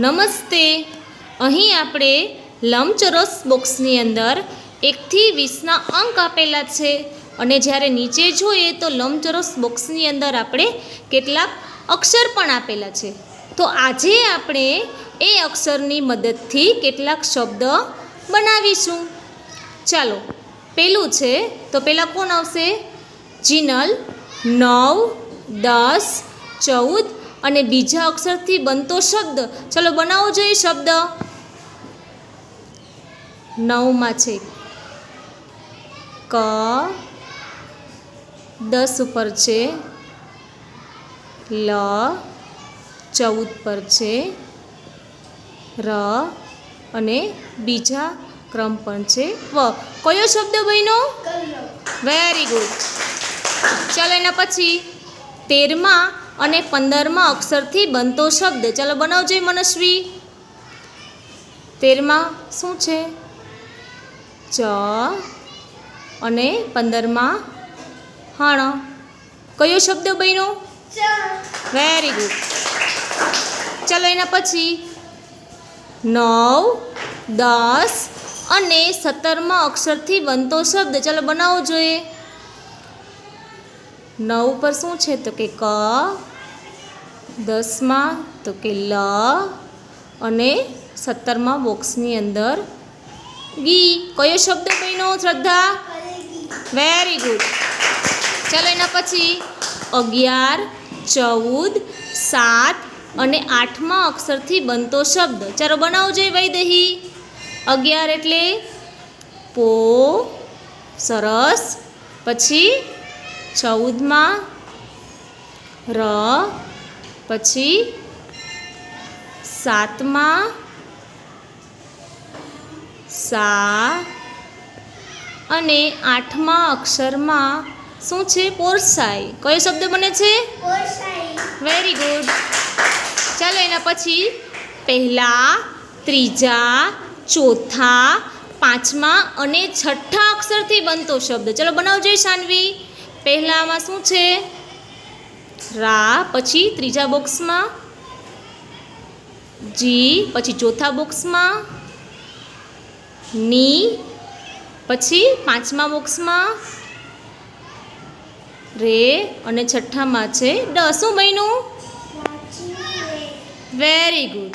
નમસ્તે. અહીં આપણે લંબચોરસ બોક્સની અંદર 1 થી 20ના અંક આપેલા છે અને જ્યારે નીચે જોઈએ તો લંબચોરસ બોક્સની અંદર આપણે કેટલાક અક્ષર પણ આપેલા છે. તો આજે આપણે એ અક્ષરની મદદથી કેટલાક શબ્દ બનાવીશું. ચાલો, પેલું છે તો પહેલાં કોણ આવશે? જીનલ. 9, 10, 14 અને બીજા અક્ષરથી બનતો શબ્દ. ચલો બનાવવો જોઈએ શબ્દ. 9માં છે ક, 10 ઉપર છે લ, 14 પર છે ર અને બીજા ક્રમ પણ છે વ. કયો શબ્દ બન્યો? Very good. ચાલો એના પછી 13મા અને 15મા અક્ષરથી બનતો શબ્દ. ચાલો બનાવજો મનસ્વી. 13મા શું છે? ચ અને 15મા હણ. કયો શબ્દ બન્યો? Very good. ચાલો એના પછી 9, 10 અને 17મા અક્ષરથી બનતો શબ્દ. ચાલો બનાવવો જોઈએ. 9 પર શું છે તો કે ક, 10માં તો કે લ અને 17મા બોક્સની અંદર ગી. કયો શબ્દ બન્યો શ્રદ્ધા? Very good. ચાલો એના પછી 11, 14, 7 અને 8મા અક્ષરથી બનતો શબ્દ. ચાલો બનાવવો જોઈએ વૈદેહી. 11 એટલે પો, સરસ. પછી 14માં ર, પછી 7માં સા અને 8મા અક્ષરમાં શું છે? પોરસાઈ. કયો શબ્દ બને છે? Very good. ચાલો એના પછી પહેલા, ત્રીજા, ચોથા, 5મા અને 6ઠ્ઠા અક્ષરથી બનતો શબ્દ. ચાલો બનાવજો સાનવી. પહેલામાં શું છે? રા. પછી ત્રીજા બોક્સમાં જી. પછી ચોથા બોક્સમાં ની. પછી 5મા બોક્સમાં રે અને 6ઠ્ઠામાં છે ડ. શું બન્યું? Very good.